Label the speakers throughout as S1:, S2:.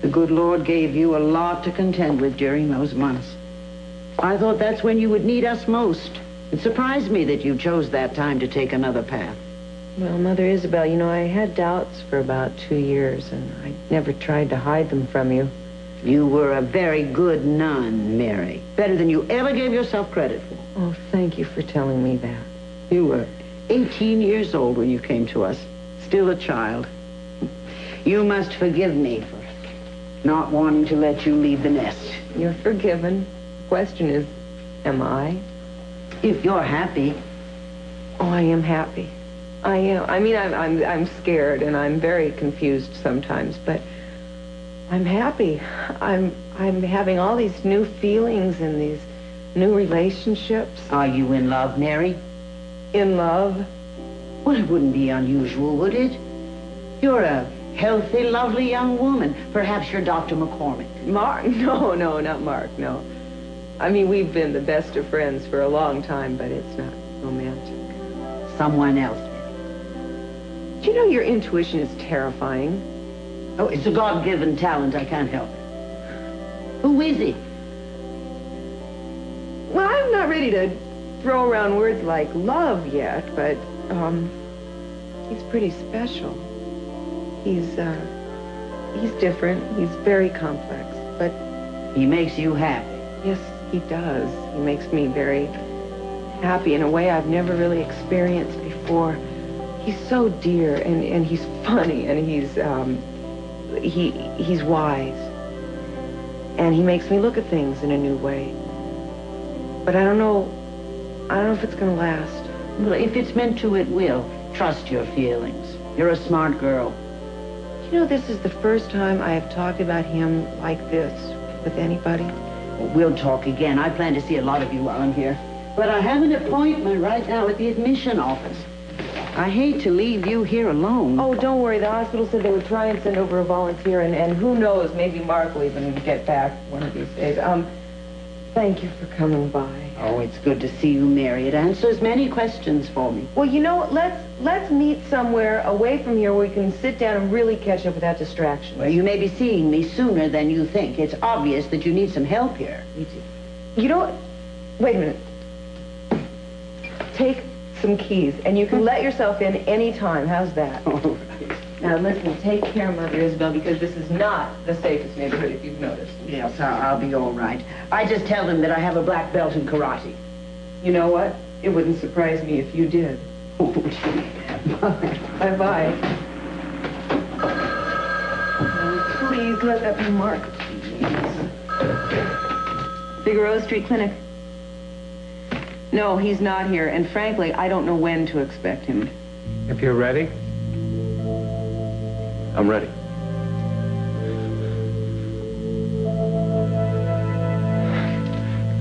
S1: The good Lord gave you a lot to contend with during those months. I thought that's when you would need us most. It surprised me that you chose that time to take another path.
S2: Well, Mother Isabel, you know, I had doubts for about 2 years, and I never tried to hide them from you.
S1: You were a very good nun, Mary. Better than you ever gave yourself credit for.
S2: Oh, thank you for telling me that.
S1: You were 18 years old when you came to us. Still a child. You must forgive me for not wanting to let you leave the nest.
S2: You're forgiven. The question is, am I?
S1: If you're happy.
S2: Oh, I am happy. I am. I mean, I'm scared and I'm very confused sometimes, but I'm happy. I'm having all these new feelings and these new relationships.
S1: Are you in love, Mary?
S2: In love?
S1: Well, it wouldn't be unusual, would it? You're a healthy, lovely young woman. Perhaps you're Dr. McCormick.
S2: Mark? No, not Mark, no. I mean, we've been the best of friends for a long time, but it's not romantic.
S1: Someone else.
S2: Do you know your intuition is terrifying?
S1: Oh, it's a God-given talent. I can't help it. Who is he?
S2: Well, I'm not ready to throw around words like love yet, but, he's pretty special. He's different. He's very complex, but...
S1: He makes you happy.
S2: Yes, he does. He makes me very happy in a way I've never really experienced before. He's so dear, and he's funny, and he's wise. And he makes me look at things in a new way. But I don't know if it's going to last.
S1: Well, if it's meant to, it will. Trust your feelings. You're a smart girl.
S2: You know, this is the first time I have talked about him like this with anybody.
S1: Well, we'll talk again. I plan to see a lot of you while I'm here. But I have an appointment right now at the admission office. I hate to leave you here alone.
S2: Oh, don't worry. The hospital said they would try and send over a volunteer, and who knows, maybe Mark will even get back one of these days. Thank you for coming by.
S1: Oh, it's good to see you, Mary. It answers many questions for me.
S2: Well, you know, let's meet somewhere away from here where we can sit down and really catch up without distractions.
S1: Well, you may be seeing me sooner than you think. It's obvious that you need some help here.
S2: You know what? Wait a minute. Take some keys, and you can let yourself in any time. How's that?
S1: All right.
S2: Now, listen, take care, Mother Isabel, because this is not the safest neighborhood, if you've noticed.
S1: Yes, I'll be all right. I just tell them that I have a black belt in karate.
S2: You know what? It wouldn't surprise me if you did.
S1: Oh, gee. Bye.
S2: Bye-bye. Please let that be Mark. Figueroa Street Clinic. No, he's not here, and frankly, I don't know when to expect him.
S3: If you're ready. I'm ready.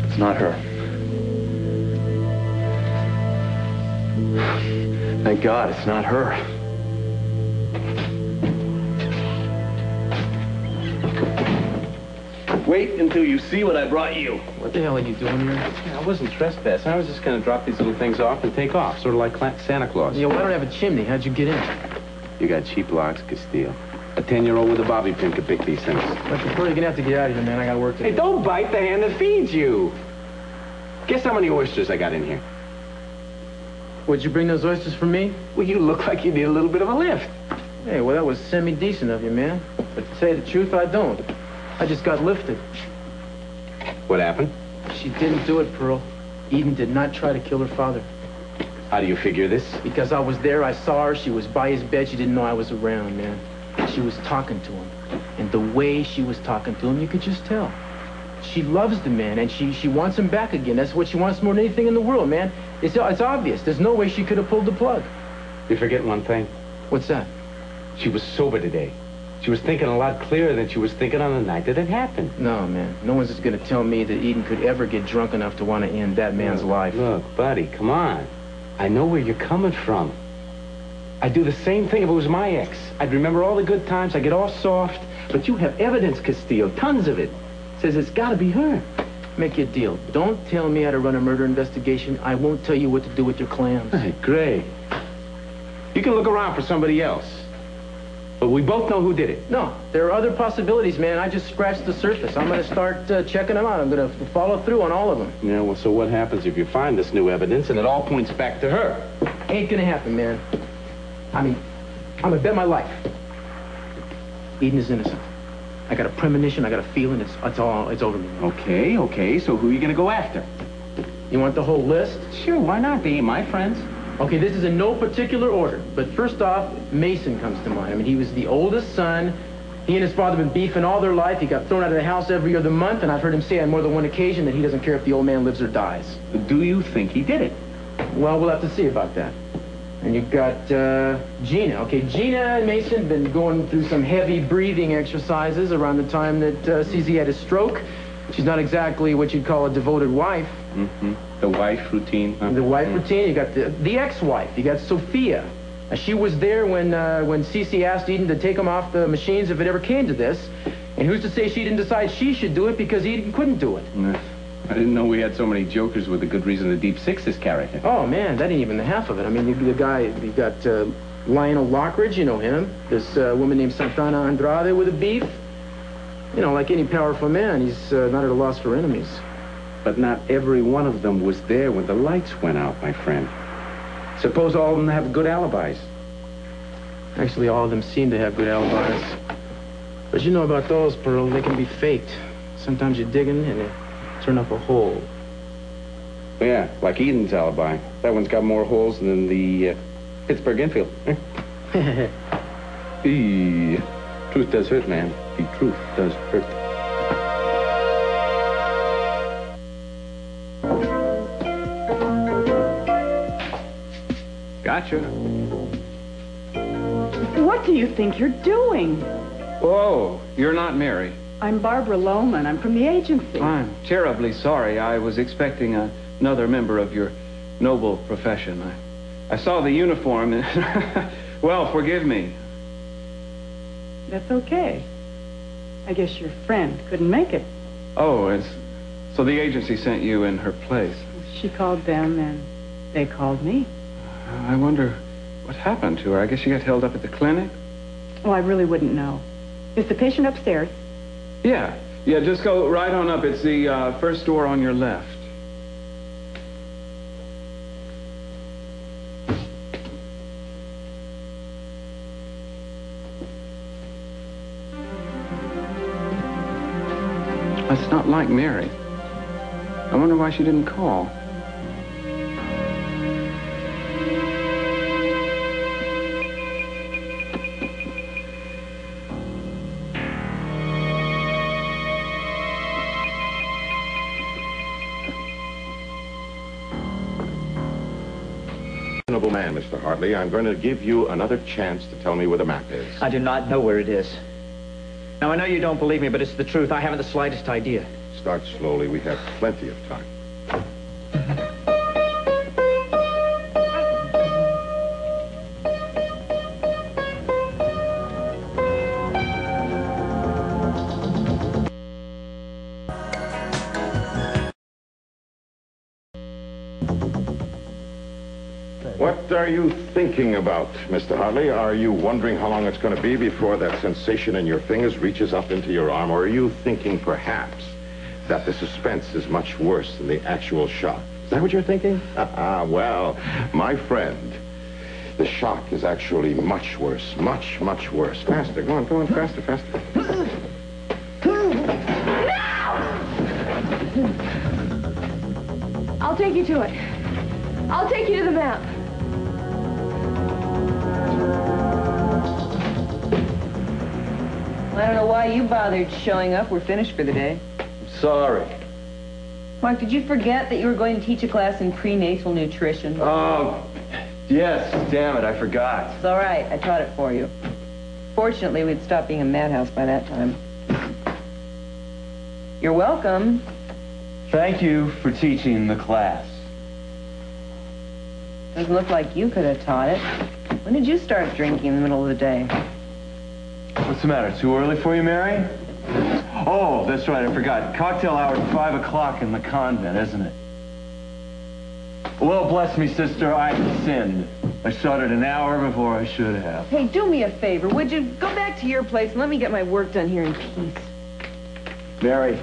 S3: It's not her. Thank God it's not her.
S4: Wait until you see what I brought you.
S3: What the hell are you doing here?
S4: Yeah, I wasn't trespassing. I was just going to drop these little things off and take off, sort of like Santa Claus.
S3: Yeah, well, I don't have a chimney. How'd you get in?
S4: You got cheap locks, Castile. A 10-year-old with a bobby pin could pick these things.
S3: But before you're gonna have to get out of here, man. I got work to do.
S4: Hey, don't bite the hand that feeds you. Guess how many oysters I got in here?
S3: Would you bring those oysters for me?
S4: Well, you look like you need a little bit of a lift.
S3: Hey, well, that was semi-decent of you, man. But to tell you the truth, I don't. I just got lifted.
S4: What happened?
S3: She didn't do it, Pearl. Eden did not try to kill her father.
S4: How do you figure this?
S3: Because I was there, I saw her, she was by his bed, she didn't know I was around, man. She was talking to him. And the way she was talking to him, you could just tell. She loves the man, and she wants him back again. That's what she wants more than anything in the world, man. It's obvious. There's no way she could have pulled the plug.
S4: You forget one thing.
S3: What's that?
S4: She was sober today. She was thinking a lot clearer than she was thinking on the night that it happened.
S3: No, man. No one's just gonna tell me that Eden could ever get drunk enough to want to end that man's life.
S4: Look, buddy, come on. I know where you're coming from. I'd do the same thing if it was my ex. I'd remember all the good times. I'd get all soft. But you have evidence, Castile, tons of it. Says it's gotta be her.
S3: Make your deal. Don't tell me how to run a murder investigation. I won't tell you what to do with your clams.
S4: Hey, Greg. You can look around for somebody else. But we both know who did it.
S3: No, there are other possibilities, man. I just scratched the surface. I'm going to start checking them out. I'm going to follow through on all of them.
S4: Yeah, well, so what happens if you find this new evidence and it all points back to her?
S3: Ain't going to happen, man. I mean, I'm going to bet my life. Eden is innocent. I got a premonition. I got a feeling. It's over me.
S4: Okay, so who are you going to go after?
S3: You want the whole list?
S4: Sure, why not? They ain't my friends.
S3: Okay, this is in no particular order. But first off, Mason comes to mind. I mean, he was the oldest son. He and his father have been beefing all their life. He got thrown out of the house every other month, and I've heard him say on more than one occasion that he doesn't care if the old man lives or dies.
S4: Do you think he did it?
S3: Well, we'll have to see about that. And you've got Gina. Okay, Gina and Mason have been going through some heavy breathing exercises around the time that CZ had his stroke. She's not exactly what you'd call a devoted wife.
S4: Mm-hmm. The wife routine, huh?
S3: The wife routine. You got the ex-wife. You got Sophia. She was there when Cece asked Eden to take him off the machines if it ever came to this. And who's to say she didn't decide she should do it because Eden couldn't do it?
S4: I didn't know we had so many jokers with a good reason to deep six this character.
S3: Oh, man, that ain't even the half of it. I mean, you got Lionel Lockridge, you know him. This woman named Santana Andrade with a beef. You know, like any powerful man, he's not at a loss for enemies.
S4: But not every one of them was there when the lights went out, my friend. Suppose all of them have good alibis.
S3: Actually, all of them seem to have good alibis. But you know about those, Pearl, they can be faked. Sometimes you dig in and you turn up a hole.
S4: Yeah, like Eden's alibi. That one's got more holes than the Pittsburgh infield. Truth does hurt, man. The truth does hurt. Gotcha.
S5: What do you think you're doing?
S6: Oh, you're not Mary.
S5: I'm Barbara Lohman. I'm from the agency.
S6: I'm terribly sorry. I was expecting another member of your noble profession. I saw the uniform and... Well, forgive me.
S5: That's okay. I guess your friend couldn't make it.
S6: Oh, so the agency sent you in her place.
S5: She called them and they called me.
S6: I wonder what happened to her. I guess she got held up at the clinic?
S5: Oh, I really wouldn't know. Is the patient upstairs?
S6: Yeah, just go right on up. It's the first door on your left. It's not like Mary. I wonder why she didn't call.
S7: Reasonable man, Mr. Hartley. I'm going to give you another chance to tell me where the map is.
S8: I do not know where it is. Now, I know you don't believe me, but it's the truth. I haven't the slightest idea.
S7: Start slowly. We have plenty of time. What are you thinking about, Mr. Hartley? Are you wondering how long it's going to be before that sensation in your fingers reaches up into your arm? Or are you thinking, perhaps, that the suspense is much worse than the actual shock? Is that what you're thinking? Well, my friend, the shock is actually much worse. Much, much worse. Faster. Go on, faster, faster.
S9: I'll take you to it. I'll take you to the map.
S2: I don't know why you bothered showing up. We're finished for the day.
S6: Sorry.
S2: Mark, did you forget that you were going to teach a class in prenatal nutrition?
S6: Oh, yes, damn it, I forgot.
S2: It's all right. I taught it for you. Fortunately, we'd stopped being a madhouse by that time. You're welcome.
S6: Thank you for teaching the class.
S2: Doesn't look like you could have taught it. When did you start drinking in the middle of the day?
S6: What's the matter, too early for you, Mary? Oh, that's right, I forgot. Cocktail hour at 5 o'clock in the convent, isn't it? Well, bless me, sister, I've sinned.
S10: I started an hour before I should have.
S2: Hey, do me a favor, would you? Go back to your place and let me get my work done here in peace.
S10: Mary,